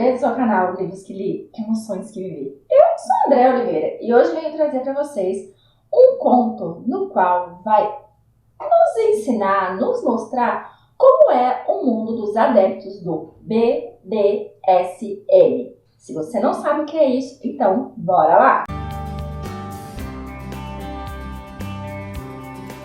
bem-vindos ao canal Livros que Li, Emoções que Vivi. Eu sou a Andréa Oliveira e hoje venho trazer para vocês um conto no qual vai nos ensinar, nos mostrar como é o mundo dos adeptos do BDSM. Se você não sabe o que é isso, então bora lá!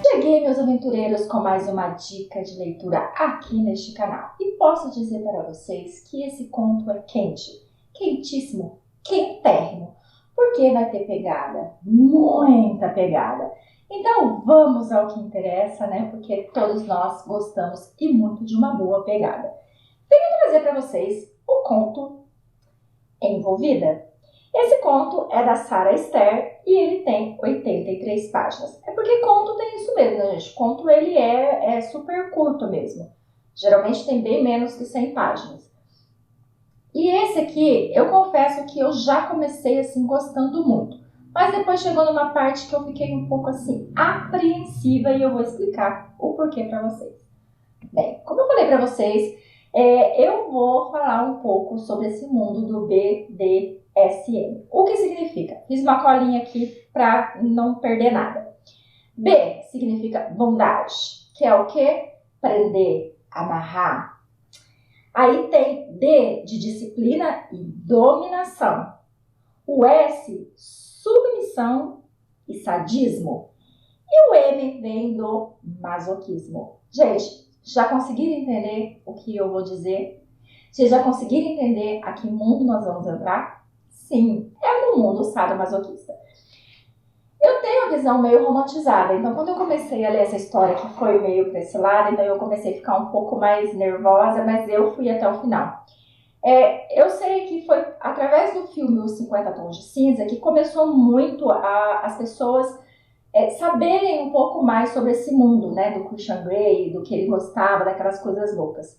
Cheguei, meus aventureiros, com mais uma dica de leitura aqui neste canal. E posso dizer para vocês que esse conto é quente, quentíssimo, quentérrimo, porque vai ter pegada, muita pegada. Então vamos ao que interessa, né? Porque todos nós gostamos e muito de uma boa pegada. Venho trazer para vocês o conto Envolvida. Esse conto é da Sarah Esther e ele tem 83 páginas. É porque conto tem isso mesmo, né, gente? Conto ele é super curto mesmo. Geralmente tem bem menos que 100 páginas. E esse aqui, eu confesso que eu já comecei assim gostando muito. Mas depois chegou numa parte que eu fiquei um pouco assim apreensiva e eu vou explicar o porquê para vocês. Bem, como eu falei para vocês, eu vou falar um pouco sobre esse mundo do BDSM. O que significa? Fiz uma colinha aqui para não perder nada. B significa bondade, que é o que? Prender, amarrar. Aí tem D de disciplina e dominação. O S, submissão e sadismo. E o M vem do masoquismo. Gente, já conseguiram entender o que eu vou dizer? Vocês já conseguiram entender a que mundo nós vamos entrar? Sim, é no mundo sadomasoquista. Eu tenho a visão meio romantizada, então quando eu comecei a ler essa história que foi meio para esse lado, então eu comecei a ficar um pouco mais nervosa, mas eu fui até o final. Eu sei que foi através do filme Os 50 Tons de Cinza que começou muito as pessoas saberem um pouco mais sobre esse mundo, né, do Christian Grey, do que ele gostava, daquelas coisas loucas.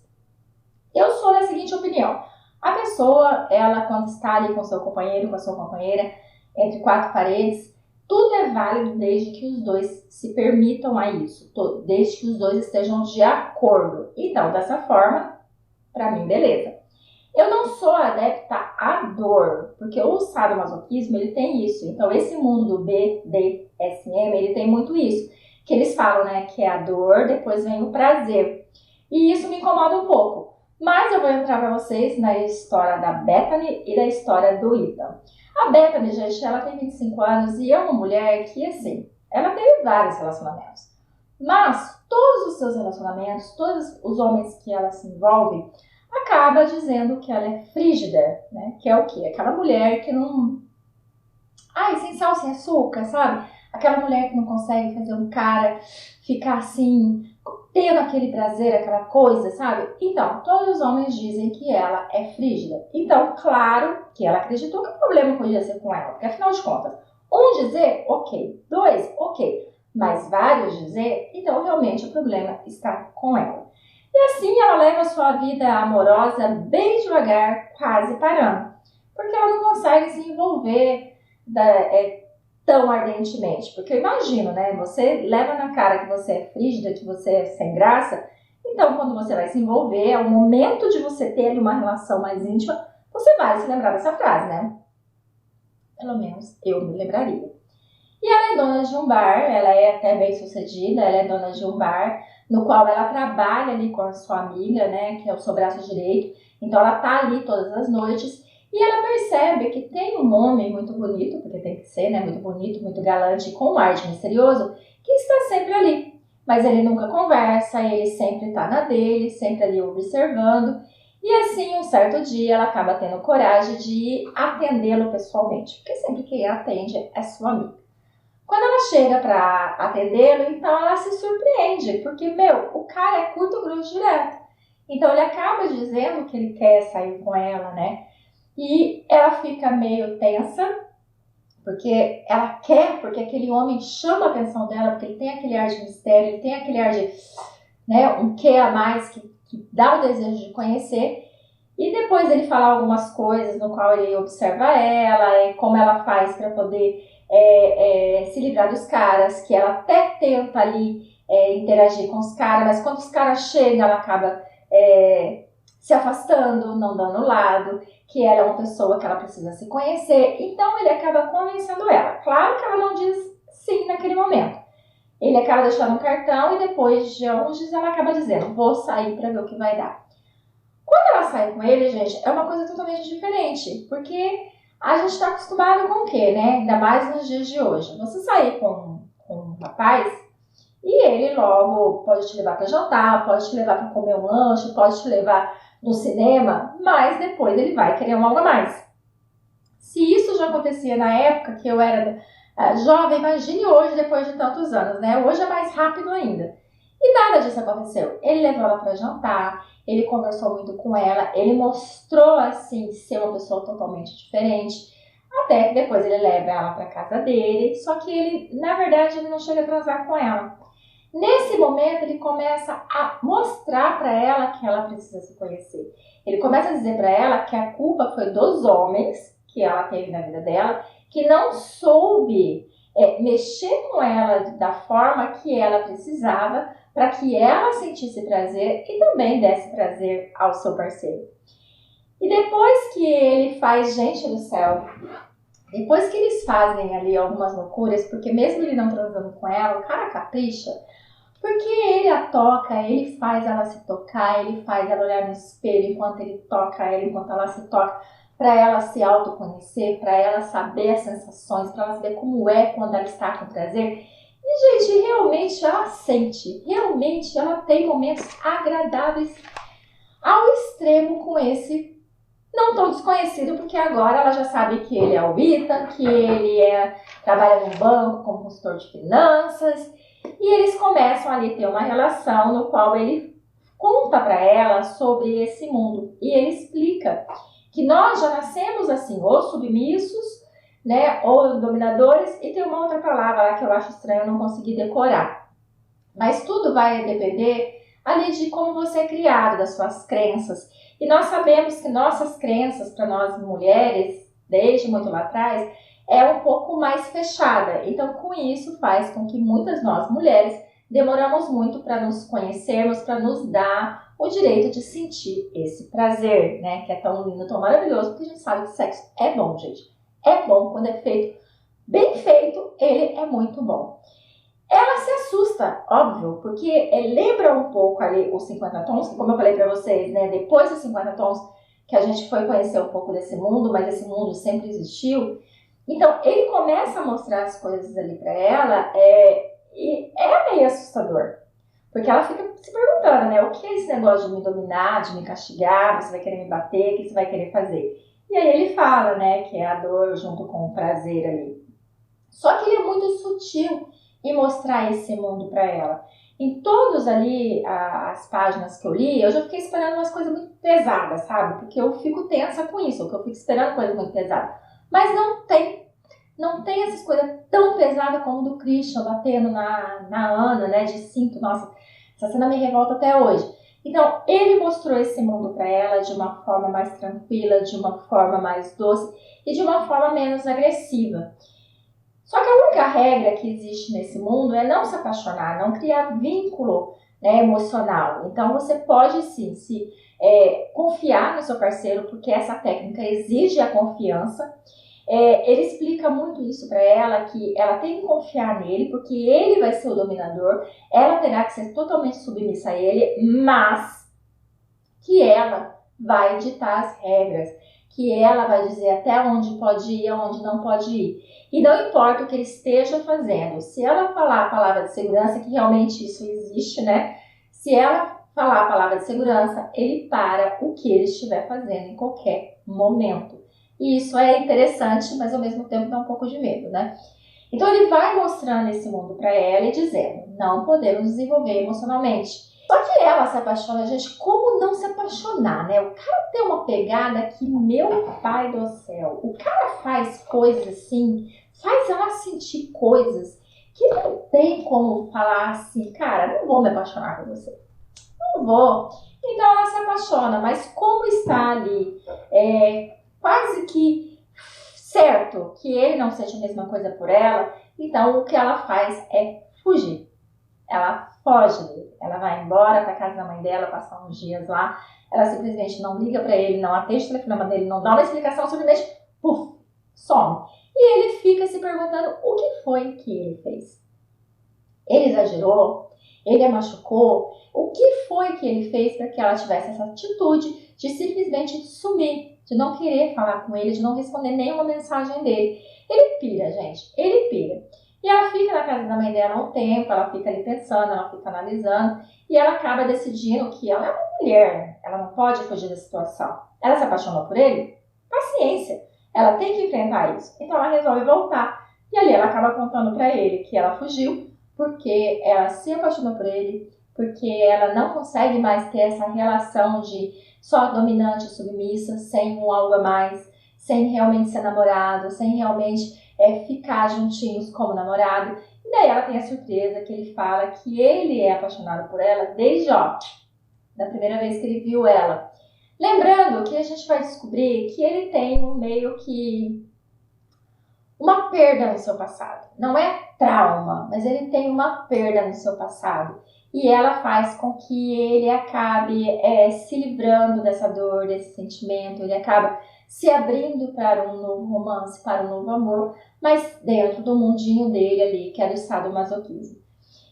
Eu sou da seguinte opinião: a pessoa, ela quando está ali com seu companheiro, com a sua companheira, entre quatro paredes, tudo é válido desde que os dois se permitam a isso, desde que os dois estejam de acordo. Então, dessa forma, para mim, beleza. Eu não sou adepta à dor, porque o sadomasoquismo, ele tem isso. Então, esse mundo do BDSM, ele tem muito isso. Que eles falam, né, que é a dor, depois vem o prazer. E isso me incomoda um pouco. Mas eu vou entrar para vocês na história da Bethany e da história do Ethan. A Bethany, gente, ela tem 25 anos e é uma mulher que, assim, ela teve vários relacionamentos. Mas todos os seus relacionamentos, todos os homens que ela se envolve, acaba dizendo que ela é frígida, né? Que é o quê? Aquela mulher que não... sem sal, sem açúcar, sabe? Aquela mulher que não consegue fazer um cara ficar assim, tendo aquele prazer, aquela coisa, sabe? Então, todos os homens dizem que ela é frígida. Então, claro que ela acreditou que o problema podia ser com ela, porque afinal de contas, um dizer, ok. Dois, ok. Mas vários dizer, então realmente o problema está com ela. E assim ela leva a sua vida amorosa bem devagar, quase parando. Porque ela não consegue se envolver tão ardentemente. Porque eu imagino, né? Você leva na cara que você é frígida, que você é sem graça. Então, quando você vai se envolver, é o momento de você ter ali uma relação mais íntima, você vai se lembrar dessa frase, né? Pelo menos eu me lembraria. E ela é dona de um bar, ela é até bem sucedida, ela é dona de um bar, no qual ela trabalha ali com a sua amiga, né, que é o seu braço direito. Então ela tá ali todas as noites e ela percebe que tem um homem muito bonito, porque tem que ser, né, muito bonito, muito galante, com um ar de misterioso, que está sempre ali. Mas ele nunca conversa, ele sempre tá na dele, sempre ali observando. E assim, um certo dia, ela acaba tendo coragem de atendê-lo pessoalmente, porque sempre quem atende é sua amiga. Quando ela chega para atendê-lo, então ela se surpreende, porque, o cara é curto, grosso, direto. Então ele acaba dizendo que ele quer sair com ela, né? E ela fica meio tensa, porque ela quer, porque aquele homem chama a atenção dela, porque ele tem aquele ar de mistério, ele tem aquele ar de, né, um quê a mais que dá o desejo de conhecer. E depois ele fala algumas coisas no qual ele observa ela, e como ela faz para poder se livrar dos caras, que ela até tenta ali interagir com os caras, mas quando os caras chegam, ela acaba se afastando, não dando lado, que ela é uma pessoa que ela precisa se conhecer. Então ele acaba convencendo ela. Claro que ela não diz sim naquele momento. Ele acaba deixando um cartão e depois de uns dias ela acaba dizendo, vou sair para ver o que vai dar. Quando ela sai com ele, gente, é uma coisa totalmente diferente, porque a gente está acostumado com o quê, né? Ainda mais nos dias de hoje. Você sair com um rapaz e ele logo pode te levar para jantar, pode te levar para comer um lanche, pode te levar no cinema, mas depois ele vai querer um algo a mais. Se isso já acontecia na época que eu era jovem, imagine hoje, depois de tantos anos, né? Hoje é mais rápido ainda. E nada disso aconteceu. Ele levou ela para jantar, ele conversou muito com ela, ele mostrou, assim, ser uma pessoa totalmente diferente. Até que depois ele leva ela para casa dele, só que ele, na verdade, ele não chega a transar com ela. Nesse momento, ele começa a mostrar para ela que ela precisa se conhecer. Ele começa a dizer para ela que a culpa foi dos homens que ela teve na vida dela, que não soube mexer com ela da forma que ela precisava para que ela sentisse prazer e também desse prazer ao seu parceiro. E depois que ele faz, gente do céu, depois que eles fazem ali algumas loucuras, porque mesmo ele não transando com ela, o cara capricha, porque ele a toca, ele faz ela se tocar, ele faz ela olhar no espelho enquanto ele toca ela, enquanto ela se toca, para ela se autoconhecer, para ela saber as sensações, para ela saber como é quando ela está com prazer. E, gente, realmente ela sente, realmente ela tem momentos agradáveis ao extremo com esse não tão desconhecido, porque agora ela já sabe que ele é o Ita, que ele trabalha no banco como consultor de finanças, e eles começam ali a ter uma relação no qual ele conta para ela sobre esse mundo, e ele explica que nós já nascemos assim, ou submissos, né, ou dominadores, e tem uma outra palavra lá que eu acho estranho, eu não consegui decorar. Mas tudo vai depender ali de como você é criado, das suas crenças. E nós sabemos que nossas crenças, para nós mulheres, desde muito lá atrás, é um pouco mais fechada. Então, com isso, faz com que muitas nós mulheres demoramos muito para nos conhecermos, para nos dar o direito de sentir esse prazer, né? Que é tão lindo, tão maravilhoso, porque a gente sabe que sexo é bom, gente. É bom quando é feito, bem feito, ele é muito bom. Ela se assusta, óbvio, porque lembra um pouco ali os 50 tons, que como eu falei pra vocês, né, depois dos 50 tons que a gente foi conhecer um pouco desse mundo, mas esse mundo sempre existiu. Então, ele começa a mostrar as coisas ali pra ela, e é meio assustador. Porque ela fica se perguntando, né, o que é esse negócio de me dominar, de me castigar, você vai querer me bater, o que você vai querer fazer? E aí ele fala, né, que é a dor junto com o prazer ali. Só que ele é muito sutil e mostrar esse mundo para ela. Em todos ali as páginas que eu li, eu já fiquei esperando umas coisas muito pesadas, sabe? Porque eu fico tensa com isso, porque eu fico esperando coisas muito pesadas. Mas não tem essas coisas tão pesadas como do Christian batendo na Ana, né? De cinto, nossa, essa cena me revolta até hoje. Então, ele mostrou esse mundo para ela de uma forma mais tranquila, de uma forma mais doce e de uma forma menos agressiva. Só que a única regra que existe nesse mundo é não se apaixonar, não criar vínculo, né, emocional. Então você pode sim confiar no seu parceiro, porque essa técnica exige a confiança. Ele explica muito isso para ela, que ela tem que confiar nele, porque ele vai ser o dominador, ela terá que ser totalmente submissa a ele, mas que ela vai ditar as regras, que ela vai dizer até onde pode ir, aonde não pode ir. E não importa o que ele esteja fazendo, se ela falar a palavra de segurança, que realmente isso existe, né? Se ela falar a palavra de segurança, ele para o que ele estiver fazendo em qualquer momento. E isso é interessante, mas ao mesmo tempo dá um pouco de medo, né? Então ele vai mostrando esse mundo para ela e dizendo, não podemos desenvolver emocionalmente. Só que ela se apaixona, gente, como não se apaixonar, né? O cara tem uma pegada que, meu pai do céu, o cara faz coisas assim, faz ela sentir coisas que não tem como falar assim, cara, não vou me apaixonar por você, não vou. Então ela se apaixona, mas como está ali, quase que certo que ele não sente a mesma coisa por ela, então o que ela faz é fugir. Ela foge dele. Ela vai embora para casa da mãe dela, passar uns dias lá. Ela simplesmente não liga para ele, não atende o telefonema dele, não dá uma explicação, simplesmente, puf, some. E ele fica se perguntando o que foi que ele fez. Ele exagerou? Ele a machucou? O que foi que ele fez para que ela tivesse essa atitude de simplesmente sumir, de não querer falar com ele, de não responder nenhuma mensagem dele? Ele pira, gente, ele pira. E ela fica na casa da mãe dela um tempo, ela fica ali pensando, ela fica analisando, e ela acaba decidindo que ela é uma mulher, ela não pode fugir da situação. Ela se apaixonou por ele? Paciência, ela tem que enfrentar isso. Então ela resolve voltar. E ali ela acaba contando para ele que ela fugiu, porque ela se apaixonou por ele, porque ela não consegue mais ter essa relação de só dominante e submissa, sem um algo a mais, sem realmente ser namorado, sem realmente ficar juntinhos como namorado. E daí ela tem a surpresa que ele fala que ele é apaixonado por ela desde, da primeira vez que ele viu ela. Lembrando que a gente vai descobrir que ele tem meio que uma perda no seu passado. Não é trauma, mas ele tem uma perda no seu passado. E ela faz com que ele acabe se livrando dessa dor, desse sentimento. Ele acaba se abrindo para um novo romance, para um novo amor, mas dentro do mundinho dele ali, que é do sadomasoquismo.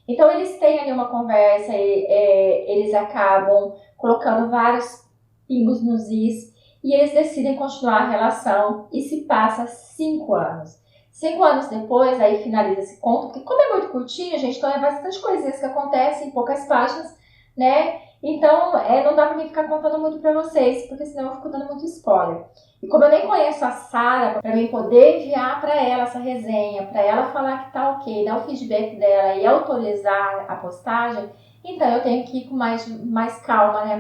Então eles têm ali uma conversa, eles acabam colocando vários pingos nos is, e eles decidem continuar a relação e se passa 5 anos. 5 anos depois, aí finaliza esse conto, porque como é muito curtinho, gente, então é bastante coisinhas que acontecem em poucas páginas, né? Então, não dá pra mim ficar contando muito pra vocês, porque senão eu fico dando muito spoiler. E como eu nem conheço a Sarah, pra mim poder enviar pra ela essa resenha, pra ela falar que tá ok, dar o feedback dela e autorizar a postagem, então eu tenho que ir com mais calma, né?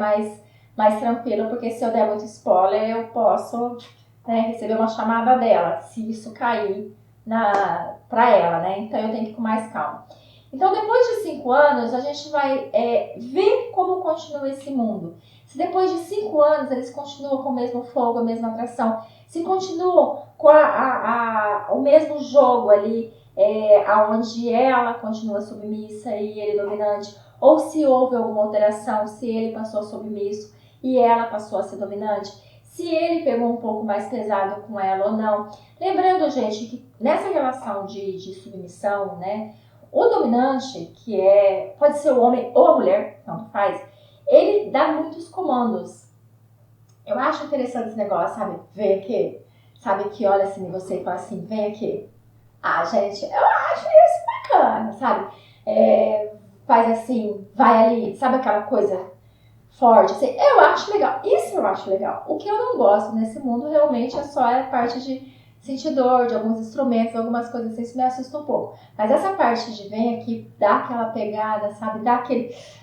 Mais tranquilo, porque se eu der muito spoiler, eu posso receber uma chamada dela, se isso cair pra ela, né? Então eu tenho que ir com mais calma. Então, depois de 5 anos, a gente vai ver como continua esse mundo. Se depois de 5 anos eles continuam com o mesmo fogo, a mesma atração, se continuam com o mesmo jogo ali, onde ela continua submissa e ele dominante, ou se houve alguma alteração, se ele passou a submisso e ela passou a ser dominante, se ele pegou um pouco mais pesado com ela ou não. Lembrando, gente, que nessa relação de submissão, né, o dominante, que pode ser o homem ou a mulher, tanto faz, ele dá muitos comandos. Eu acho interessante esse negócio, sabe? Vem aqui. Sabe, que olha assim em você e fala assim, vem aqui. Ah, gente, eu acho isso bacana, sabe? Faz assim, vai ali, sabe aquela coisa forte, assim, eu acho legal. Isso eu acho legal. O que eu não gosto nesse mundo realmente é só a parte de sentir dor, de alguns instrumentos, algumas coisas assim, isso me assusta um pouco. Mas essa parte de vem aqui, dá aquela pegada, sabe? Dá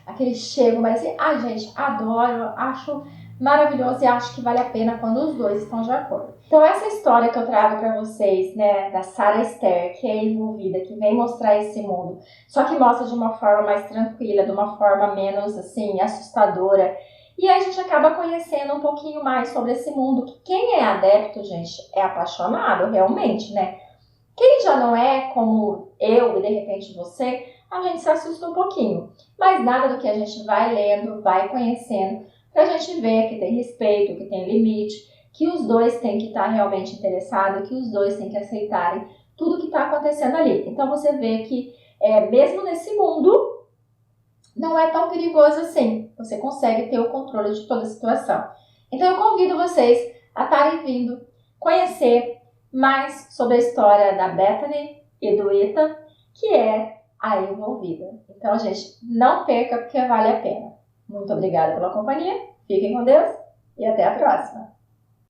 aquele chego, mas assim, gente, adoro, acho maravilhoso e acho que vale a pena quando os dois estão de acordo. Então essa história que eu trago para vocês, né, da Sarah Esther, que é envolvida, que vem mostrar esse mundo, só que mostra de uma forma mais tranquila, de uma forma menos, assim, assustadora. E aí a gente acaba conhecendo um pouquinho mais sobre esse mundo, que quem é adepto, gente, é apaixonado, realmente, né? Quem já não é, como eu e de repente você, a gente se assusta um pouquinho. Mas nada do que a gente vai lendo, vai conhecendo, pra gente ver que tem respeito, que tem limite, que os dois têm que estar realmente interessados, que os dois têm que aceitarem tudo que está acontecendo ali. Então você vê que mesmo nesse mundo, não é tão perigoso assim. Você consegue ter o controle de toda a situação. Então eu convido vocês a estarem vindo conhecer mais sobre a história da Bethany e do Ethan, que é a envolvida. Então, gente, não perca porque vale a pena. Muito obrigada pela companhia, fiquem com Deus e até a próxima!